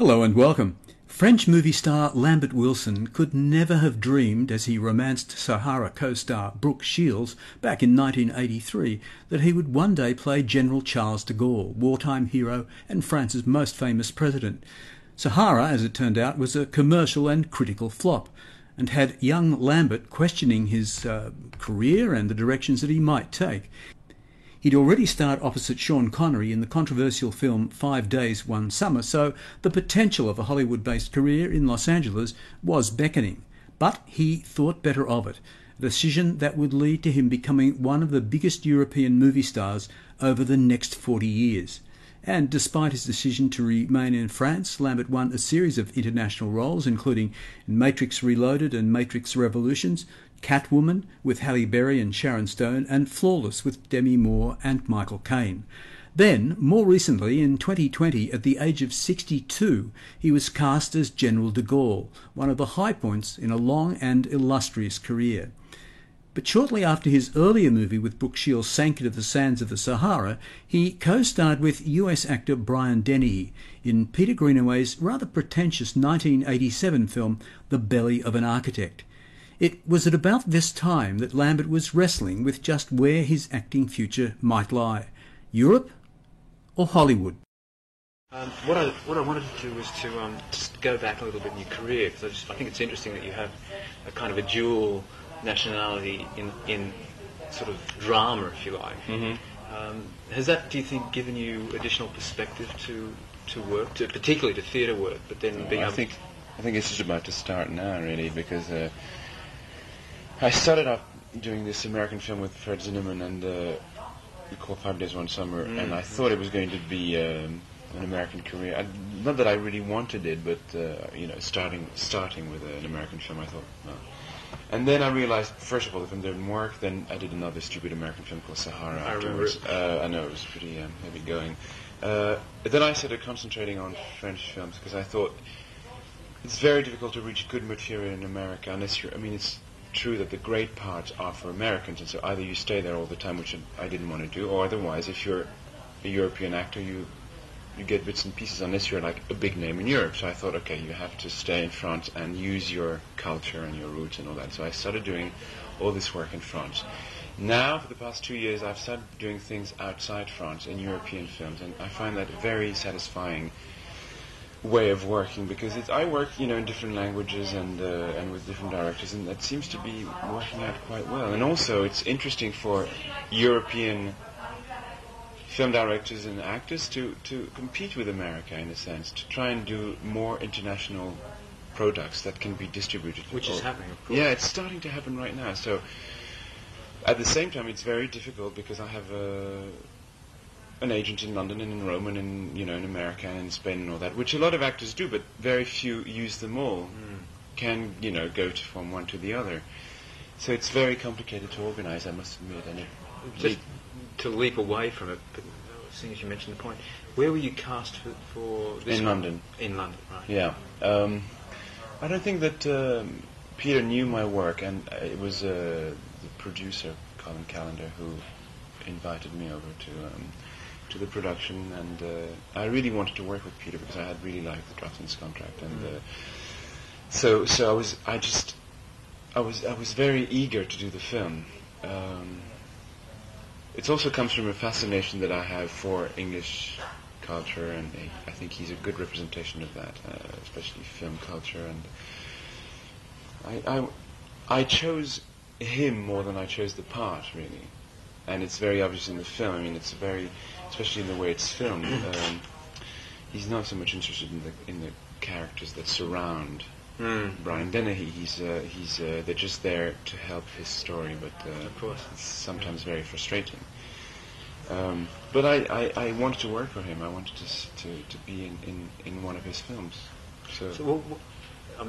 Hello and welcome. French movie star Lambert Wilson could never have dreamed, as he romanced Sahara co-star Brooke Shields back in 1983, that he would one day play General Charles de Gaulle, wartime hero and France's most famous president. Sahara, as it turned out, was a commercial and critical flop, and had young Lambert questioning his career and the directions that he might take. He'd already starred opposite Sean Connery in the controversial film 5 Days, One Summer, so the potential of a Hollywood-based career in Los Angeles was beckoning. But he thought better of it, a decision that would lead to him becoming one of the biggest European movie stars over the next 40 years. And despite his decision to remain in France, Lambert won a series of international roles, including in Matrix Reloaded and Matrix Revolutions, Catwoman with Halle Berry and Sharon Stone, and Flawless with Demi Moore and Michael Caine. Then, more recently, in 2020, at the age of 62, he was cast as General de Gaulle, one of the high points in a long and illustrious career. But shortly after his earlier movie with Brooke Shields sank into the sands of the Sahara, he co-starred with US actor Brian Dennehy in Peter Greenaway's rather pretentious 1987 film The Belly of an Architect. It was at about this time that Lambert was wrestling with just where his acting future might lie. Europe or Hollywood? What I wanted to do was to just go back a little bit in your career, because I think it's interesting that you have a kind of a dual nationality in sort of drama, if you like. Mm-hmm. Has that, do you think, given you additional perspective to work, particularly to theatre work, but then being I think it's just about to start now, really, because I started off doing this American film with Fred Zinnemann and called 5 Days, One Summer, and I thought it was going to be an American career. Not that I really wanted it, but starting with an American film, I thought, well. And then I realized, first of all, if it didn't work, then I did another stupid American film called Sahara afterwards. I know, it was pretty heavy going. Then I started concentrating on French films, because I thought it's very difficult to reach good material in America unless it's true that the great parts are for Americans, and so either you stay there all the time, which I didn't want to do, or otherwise, if you're a European actor, you get bits and pieces unless you're like a big name in Europe. So I thought, okay, you have to stay in France and use your culture and your roots and all that. So I started doing all this work in France. Now, for the past 2 years, I've started doing things outside France in European films, and I find that a very satisfying way of working, because I work, in different languages and with different directors, and that seems to be working out quite well. And also, it's interesting for European film directors and actors to compete with America, in a sense, to try and do more international products that can be distributed. Which is happening, of course. Yeah, it's starting to happen right now. So, at the same time, it's very difficult, because I have an agent in London and in Rome and in America and in Spain and all that, which a lot of actors do, but very few use them all. Can go from one to the other. So it's very complicated to organize, I must admit. And just to leap away from it, but seeing as you mentioned the point, where were you cast for this? In London. In London, right? Yeah. I don't think that Peter knew my work, and it was the producer, Colin Callender, who invited me over to the production, and I really wanted to work with Peter because I had really liked the Draftsman's Contract, and so I was very eager to do the film. It also comes from a fascination that I have for English culture, and I think he's a good representation of that, especially film culture. And I chose him more than I chose the part, really. And it's very obvious in the film. It's very, especially in the way it's filmed. He's not so much interested in the characters that surround Brian Dennehy. They're just there to help his story, but of course, it's sometimes very frustrating. But I wanted to work for him. I wanted to be in one of his films. So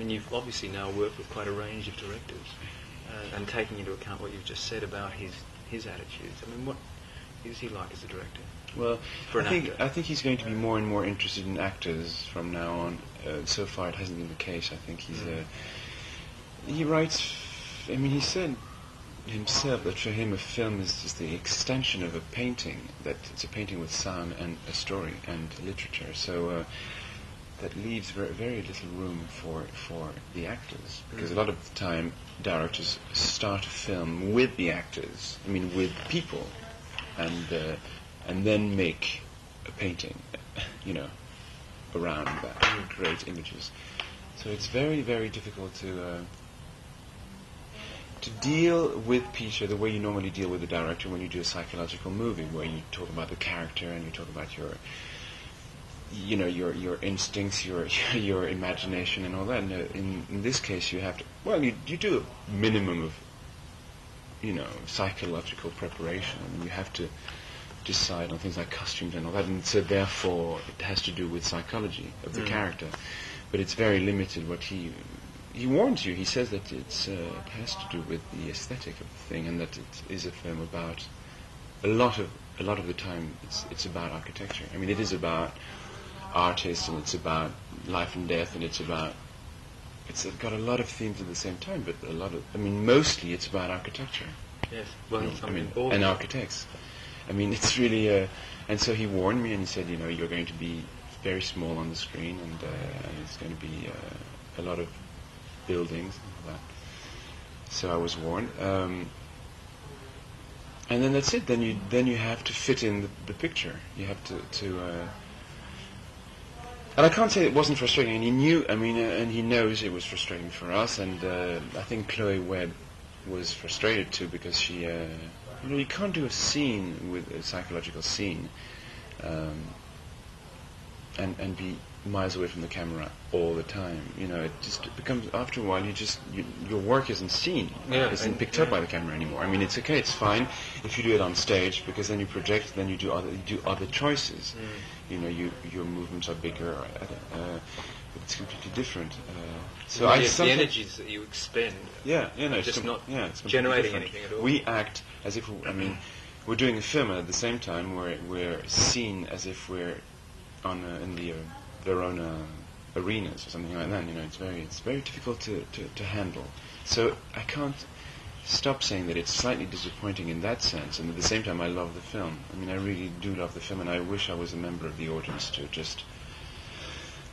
you've obviously now worked with quite a range of directors, and taking into account what you've just said about his attitudes. What is he like as a director? Well, I think he's going to be more and more interested in actors from now on. So far, it hasn't been the case. I think he writes. He said himself that for him a film is just the extension of a painting. That it's a painting with sound and a story and literature. So that leaves very little room for the actors, because a lot of the time directors start a film with the actors, I mean with people, and then make a painting, you know, around that, great images. So it's very difficult to deal with Peter the way you normally deal with a director when you do a psychological movie, where you talk about the character and you talk about your instincts, your imagination and all that. And, in this case, you have to, well, you do a minimum of, psychological preparation. I mean, you have to decide on things like costumes and all that, and so therefore it has to do with psychology of the character. But it's very limited. What he warns you. He says that it has to do with the aesthetic of the thing, and that it is a film about a lot of the time it's about architecture. I mean, it is about artists, and it's about life and death, and it's got a lot of themes at the same time, but mostly it's about architecture. Yes, well, and architects. I mean, it's really, and so he warned me, and he said, you're going to be very small on the screen, and it's going to be a lot of buildings and all that. So I was warned. And then that's it. Then you have to fit in the picture. You have to and I can't say it wasn't frustrating. And he knew. I mean, and he knows it was frustrating for us. And I think Chloe Webb was frustrated too, because she, you can't do a scene with a psychological scene, and be miles away from the camera all the time. It just becomes, after a while, your work isn't seen, isn't picked up by the camera anymore. I mean, it's okay, it's fine if you do it on stage, because then you project, then you do other choices. Your movements are bigger, but it's completely different. So the energies that you expend, it's just not it's generating different. anything at all. We act as if we're doing a film, and at the same time we're seen as if we're in the Verona arenas or something like that. It's very difficult to handle. So I can't stop saying that it's slightly disappointing in that sense, and at the same time I love the film. I mean, I really do love the film, and I wish I was a member of the audience to just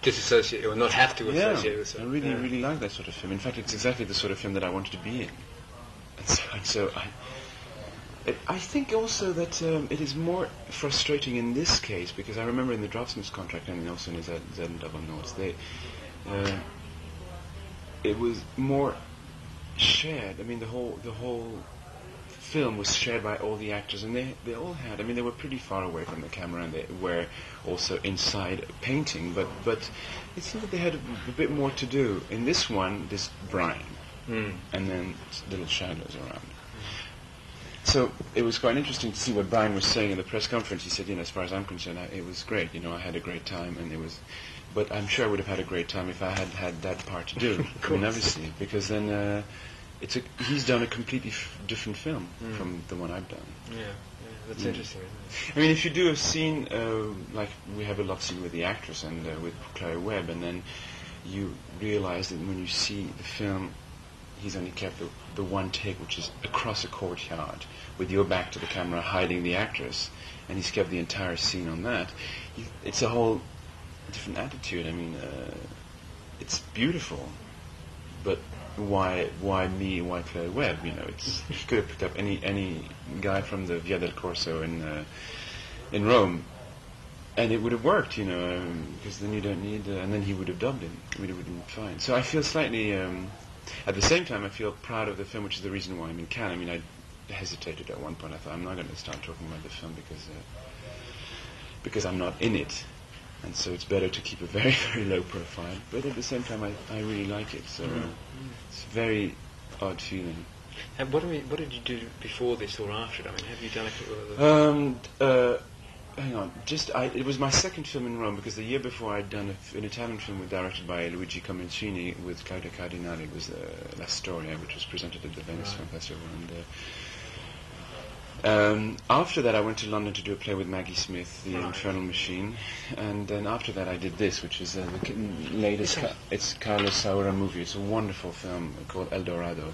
disassociate or not have to associate with it. I really like that sort of film. In fact, it's exactly the sort of film that I wanted to be in. And so I think also that it is more frustrating in this case, because I remember in the Draftsman's contract, and also in his double notes, it was more shared. I mean, the whole film was shared by all the actors, and they all had. I mean, they were pretty far away from the camera, and they were also inside painting. But it seemed that they had a bit more to do. In this one, there's Brian, and then little shadows around. So it was quite interesting to see what Brian was saying in the press conference. He said, as far as I'm concerned, it was great. I had a great time, and it was. But I'm sure I would have had a great time if I had had that part to do. I mean, obviously, because then he's done a completely different film from the one I've done. Yeah, that's interesting, isn't it? I mean, if you do a scene like we have a love scene with the actress and with Chloe Webb, and then you realize that when you see the film, he's only kept the one take, which is across a courtyard with your back to the camera, hiding the actress, and he's kept the entire scene on that. It's a whole different attitude. I mean, it's beautiful, but why me? Why Chloe Webb? He could have picked up any guy from the Via del Corso in Rome, and it would have worked, because then you don't need, and then he would have dubbed him. It would have been fine. So I feel slightly. At the same time, I feel proud of the film, which is the reason why I'm in Cannes. I mean, I hesitated at one point. I thought, I'm not going to start talking about the film because I'm not in it. And so it's better to keep a very, very low profile. But at the same time, I really like it. So it's a very odd feeling. And what did you do before this or after it? I mean, have you done a couple of other... Hang on. It was my second film in Rome, because the year before I'd done an Italian film directed by Luigi Comencini with Claudia Cardinale. It was La Storia, which was presented at the Venice Film Festival. And after that, I went to London to do a play with Maggie Smith, The Infernal Machine. And then after that, I did this, which is the latest. It's Carlos Saura movie. It's a wonderful film called El Dorado.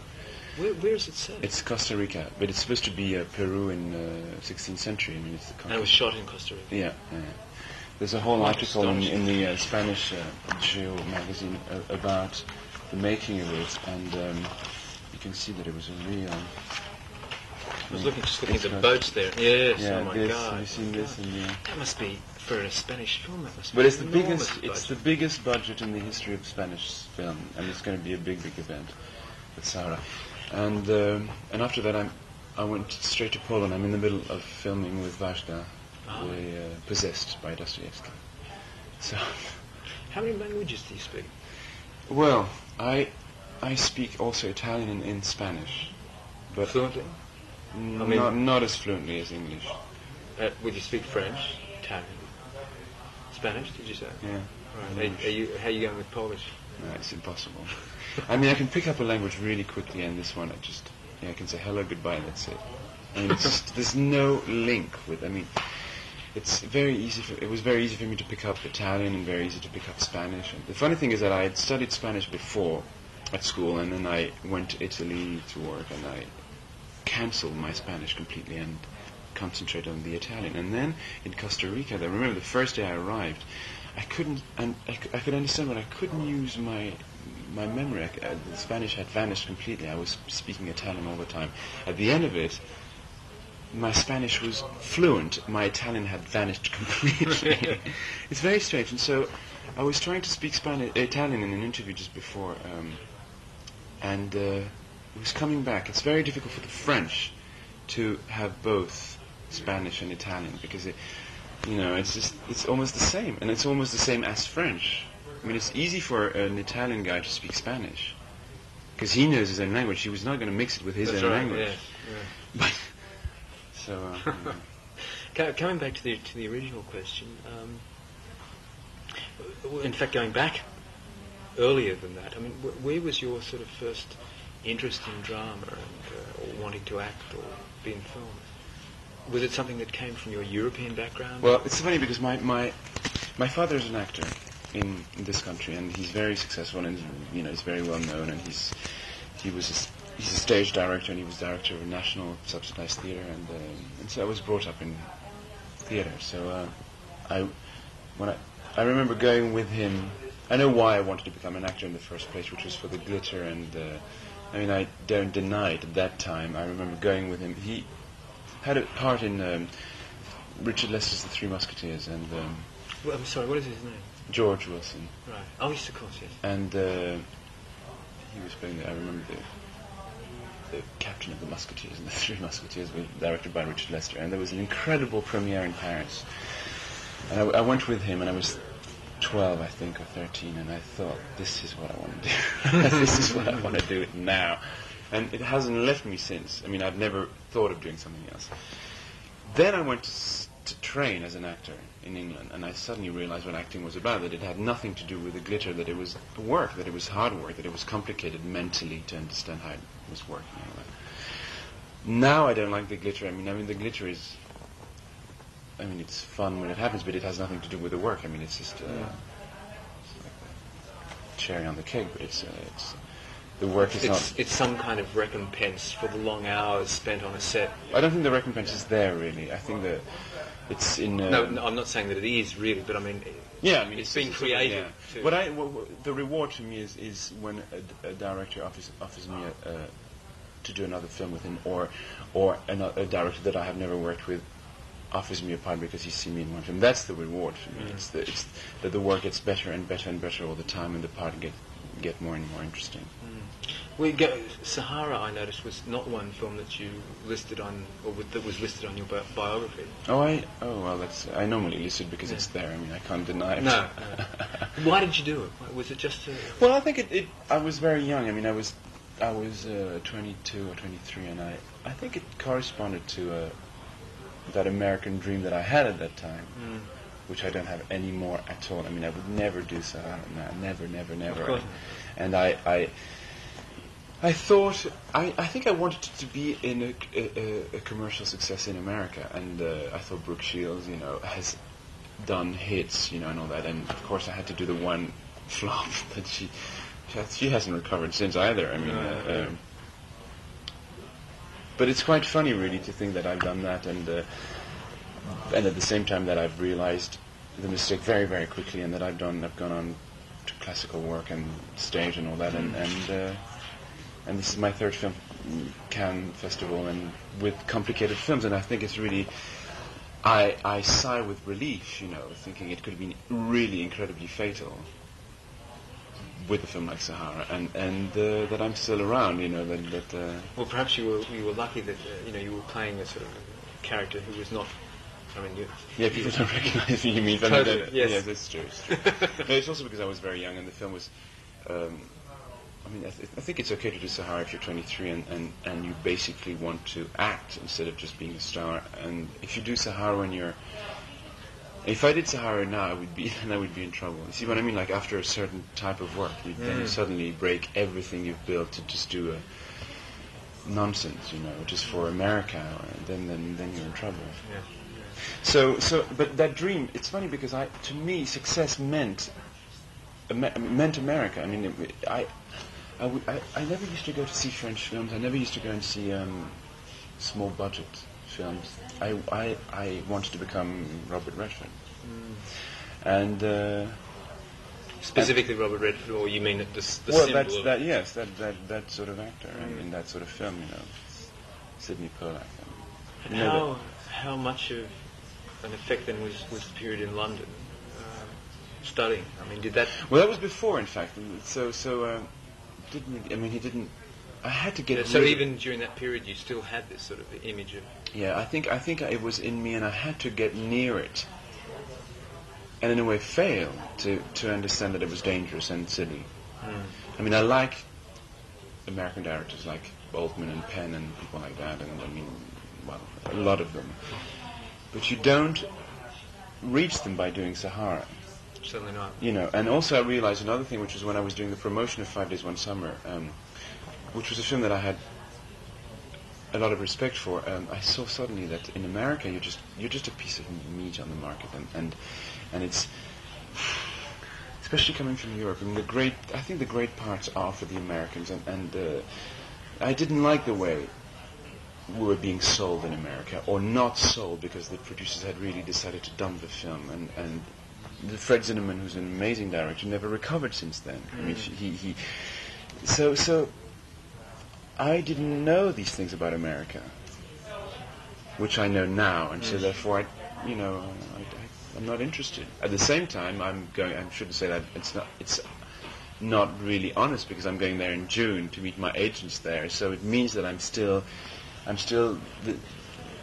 Where is it set? It's Costa Rica, but it's supposed to be Peru in 16th century. I mean, it's the and it was shot in Costa Rica. Yeah. There's a whole Quite article in astonishing. the Spanish Geo magazine about the making of it, and you can see that it was a real. I was just looking at the got- boats there. Yes, Yeah, oh my this. God. Have you seen this? And, That must be, for a Spanish film, that must be but it's the an enormous biggest. It's budget. the biggest budget in the history of Spanish film, and it's going to be a big, big event with Sahara. And after that, I went straight to Poland. I'm in the middle of filming with Vashta, Possessed by Dostoevsky. So, How many languages do you speak? well, I speak also Italian and in Spanish, but Fluently? mean- not as fluently as English. Would you speak French, Italian, Spanish? Did you say? Yeah. Right. How are you going with Polish? No, it's impossible. I mean, I can pick up a language really quickly, and this one, I can say hello, goodbye, and that's it. I mean, it's just, there's no link with. I mean, it's very easy. It was very easy for me to pick up Italian, and very easy to pick up Spanish. And the funny thing is that I had studied Spanish before at school, and then I went to Italy to work, and I cancelled my Spanish completely and concentrated on the Italian. And then in Costa Rica, I remember the first day I arrived, I couldn't, and I could understand, but I couldn't use my memory. The Spanish had vanished completely. I was speaking Italian all the time. At the end of it, my Spanish was fluent. My Italian had vanished completely. It's very strange. And so I was trying to speak Italian in an interview just before, and it was coming back. It's very difficult for the French to have both Spanish and Italian because it's almost the same, and it's almost the same as French. I mean, it's easy for an Italian guy to speak Spanish because he knows his own language. He was not going to mix it with his That's own right. language. Yeah. But so Coming back to the original question, in fact, going back earlier than that, I mean, where was your sort of first interest in drama and or wanting to act or be in film? Was it something that came from your European background? well, it's funny because my father is an actor in this country, and he's very successful, and he's very well known, and he's a stage director, and he was director of a national subsidized theater, and so I was brought up in theater. So I remember going with him. I know why I wanted to become an actor in the first place, which was for the glitter, and I mean, I don't deny it. At that time, I remember going with him. He had a part in Richard Lester's The Three Musketeers, and Well, I'm sorry, what is his name? George Wilson, Right. Oh, yes, of course, yes. and he was playing. I remember the captain of the Musketeers, and The Three Musketeers were directed by Richard Lester, and there was an incredible premiere in Paris. And I went with him, and I was 12, I think, or 13, and I thought, this is what I want to do. This is what I want to do now. And it hasn't left me since. I mean, I've never thought of doing something else. Then I went to train as an actor in England, and I suddenly realized what acting was about, that it had nothing to do with the glitter, that it was work, that it was hard work, that it was complicated mentally to understand how it was working. And all that. Now I don't like the glitter. I mean, the glitter is... I mean, it's fun when it happens, but it has nothing to do with the work. I mean, it's just it's like a cherry on the cake, but it's the work is not... It's some kind of recompense for the long hours spent on a set. I don't think the recompense is there, really. I think that it's in... No, I'm not saying that it is really, but I mean... Yeah, I mean, it's being just- creative. Yeah. too. What the reward to me is when a director offers me to do another film with him, or a director that I have never worked with offers me a part because he's seen me in one film. That's the reward for me. It's that the work gets better and better and better all the time, and the part get more and more interesting. Sahara, I noticed, was not one film that you listed on, or that was listed on your biography. Well, I normally list it because it's there. I mean, I can't deny it. No. Why did you do it? Was it just Well, I think I was very young. I mean, I was 22 or 23, and I think it corresponded to that American dream that I had at that time, which I don't have anymore at all. I mean, I would never do Sahara now. Never, never, never. Of course. And I thought, I think I wanted it to be in a commercial success in America, and I thought Brooke Shields, has done hits, and all that, and of course I had to do the one flop that she hasn't recovered since either. I mean, but it's quite funny really to think that I've done that, and at the same time that I've realized the mistake very, very quickly, and that I've gone on to classical work and stage and all that, and this is my third film, Cannes Festival, and with complicated films, and I think it's really, I sigh with relief, thinking it could have been really incredibly fatal with a film like Sahara, and that I'm still around, Well, perhaps you were lucky that you were playing a sort of character who was not. I mean, yeah, people don't recognise you mean. Totally, yes. Yeah, that's true. No, it's also because I was very young, and the film was. I think it's okay to do Sahara if you're 23 and you basically want to act instead of just being a star. And if you do Sahara when you're... If I did Sahara now, I would be in trouble. You see what I mean? Like after a certain type of work, you then suddenly break everything you've built to just do a nonsense, just for America, and then you're in trouble. Yeah. So, but that dream, it's funny because to me, success meant America. I mean, I never used to go to see French films. I never used to go and see small budget films. I wanted to become Robert Redford, and specifically Robert Redford, or you mean the well, symbol that's of... that sort of actor in that sort of film, Sidney Pollack. And how much of an effect then was the period in London studying? I mean, did that... Well, that was before, in fact. So didn't really, I mean, he didn't... I had to get... So even during that period, you still had this sort of image of... Yeah, I think it was in me, and I had to get near it, and in a way fail to understand that it was dangerous and silly. I mean, I like American directors like Altman and Penn and people like that, and I mean, well, a lot of them. But you don't reach them by doing Sahara. Certainly not. And also I realized another thing, which was when I was doing the promotion of 5 Days One Summer, which was a film that I had a lot of respect for. I saw suddenly that in America you're just a piece of meat on the market, and it's, especially coming from Europe. I mean, I think the great parts are for the Americans, and I didn't like the way we were being sold in America, or not sold, because the producers had really decided to dump the film, and Fred Zinnemann, who's an amazing director, never recovered since then. I mean, so I didn't know these things about America, which I know now, and so therefore, I'm not interested. At the same time, I shouldn't say that it's not really honest, because I'm going there in June to meet my agents there, so it means that I'm still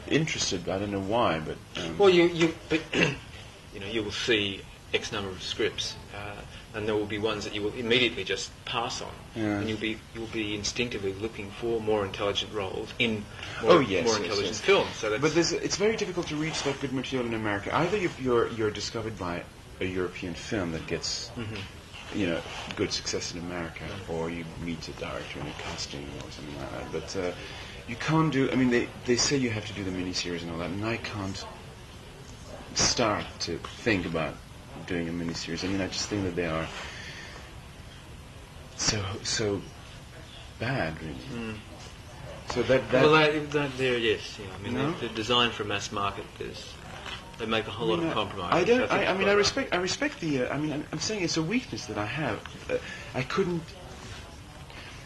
interested. I don't know why, but well, you will see X number of scripts, and there will be ones that you will immediately just pass on, and you'll be instinctively looking for more intelligent roles in more intelligent films. So but it's very difficult to reach that good material in America. Either you're discovered by a European film that gets good success in America, or you meet a director in a casting or something like that. But you can't do... I mean, they say you have to do the miniseries and all that, and I can't start to think about doing a miniseries. I mean, I just think that they are so bad, really. So that there, yes. I mean, they're designed for mass market. They make a whole lot of compromises. I respect the... I'm saying it's a weakness that I have. I couldn't...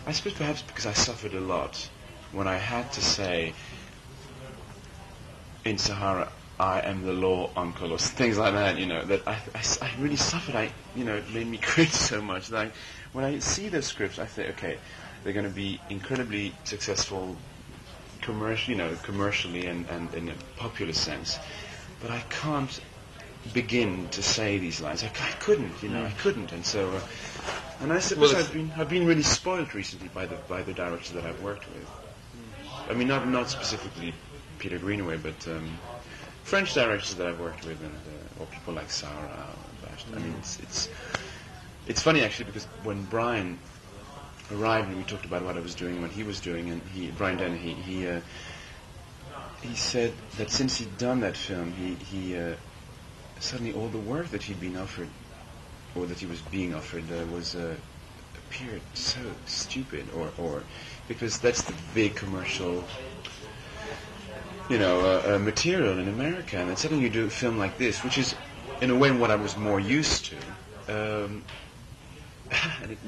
I suppose perhaps because I suffered a lot when I had to say in Sahara, I am the law, uncle, or things like that, that I really suffered. It made me cringe so much that when I see those scripts, I say, okay, they're going to be incredibly successful commercially and in a popular sense, but I can't begin to say these lines. I couldn't, I couldn't, and so, and I suppose I've been really spoiled recently by the directors that I've worked with. I mean, not specifically Peter Greenaway, but French directors that I've worked with, or people like Sarah. I mean, it's funny actually, because when Brian arrived and we talked about what I was doing, what he was doing, and Brian Dennehy, he said that since he'd done that film, he suddenly all the work that he'd been offered, or that he was being offered, appeared so stupid, or because that's the big commercial material in America, and then suddenly you do a film like this, which is in a way, what I was more used to. And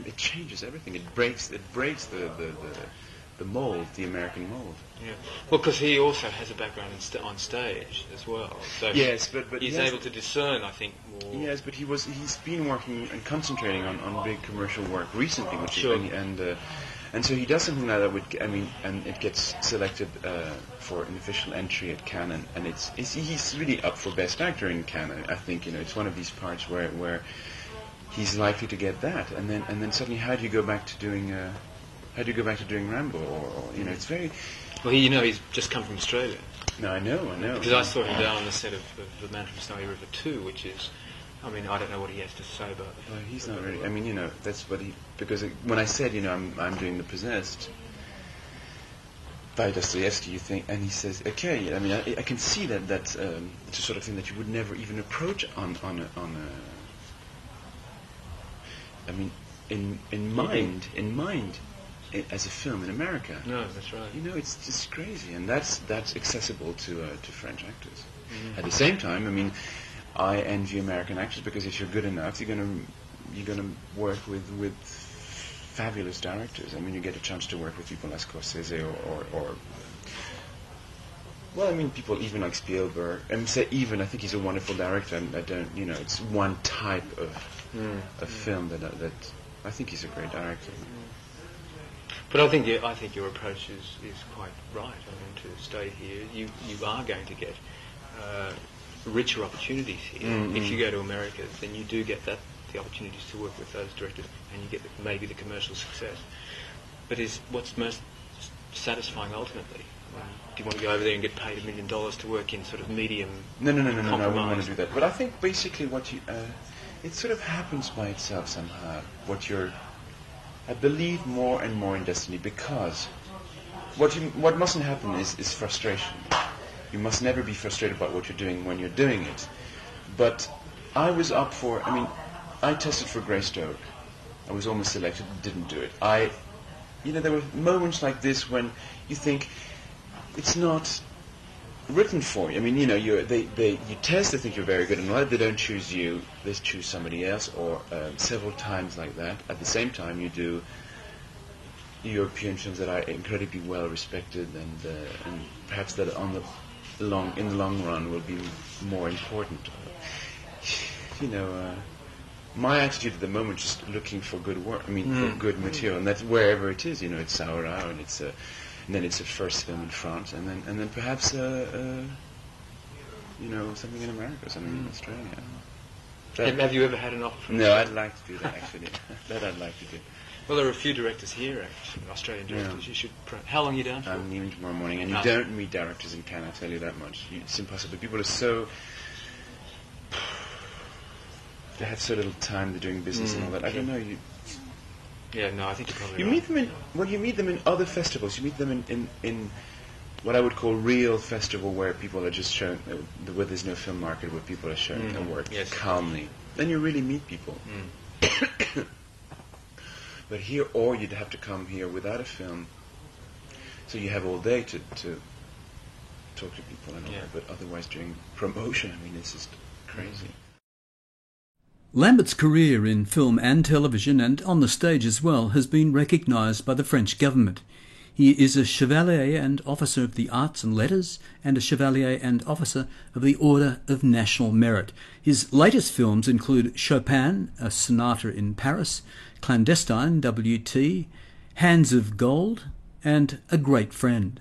it changes everything. It breaks the mold, the American mold. Yeah. Well, because he also has a background on stage as well. So yes, but he's able to discern, I think, more. Yes, but he's been working and concentrating on big commercial work recently, which sure. And so he does something like that. And it gets selected for an official entry at Cannes, and he's really up for Best Actor in Cannes. I think it's one of these parts where he's likely to get that, and then suddenly, how do you go back to doing Rambo, or it's very. Well, he's just come from Australia. No, I know. Because I saw him down on the set of The Man from Snowy River 2, which is, I don't know what he has to say about it. Well, he's not really. That's what because when I said, I'm doing The Possessed by Dostoevsky, you think, and he says, okay, I can see that it's the sort of thing that you would never even approach on in mind. As a film in America. No, that's right. It's just crazy, and that's accessible to French actors. Mm-hmm. At the same time, I envy American actors, because if you're good enough, you're gonna work with fabulous directors. You get a chance to work with people like Scorsese or people even like Spielberg. I think he's a wonderful director. And I don't, it's one type of film that I think he's a great director. But I think your approach is quite right. To stay here, you are going to get richer opportunities here. Mm-hmm. If you go to America, then you do get the opportunities to work with those directors, and you get maybe the commercial success. But what's most satisfying ultimately? Do you want to go over there and get paid $1 million to work in sort of medium? No. I wouldn't want to do that. But I think basically what it sort of happens by itself somehow. I believe more and more in destiny, because what mustn't happen is frustration. You must never be frustrated about what you're doing when you're doing it. But I was up for. I tested for Greystoke. I was almost selected, didn't do it. There were moments like this when you think it's not written for you. You test, they think you're very good, and whether they don't choose you, they choose somebody else, or several times like that. At the same time, you do European films that are incredibly well respected, and perhaps that in the long run will be more important. My attitude at the moment is just looking for good work. For good material, and that's wherever it is. It's Sahara, and then it's a first film in France, and then perhaps something in America, something in Australia. Have you ever had an offer from? No, I'd like to do that actually. That I'd like to do. Well, there are a few directors here, actually, Australian directors. Yeah. You should. How long are you down for? I'm leaving tomorrow morning, and you don't meet directors in Cannes. I tell you that much. It's impossible. People are so. They have so little time. They're doing business and all that. I don't know. Yeah, no, I think you're probably right. You meet them in other festivals. You meet them in what I would call real festival, where people are just shown, where there's no film market, where people are shown their work calmly. Then you really meet people. But here, or you'd have to come here without a film, so you have all day to talk to people and all that. But otherwise, during promotion, it's just crazy. Lambert's career in film and television, and on the stage as well, has been recognised by the French government. He is a Chevalier and Officer of the Arts and Letters, and a Chevalier and Officer of the Order of National Merit. His latest films include Chopin, a Sonata in Paris, Clandestine, W.T., Hands of Gold, and A Great Friend.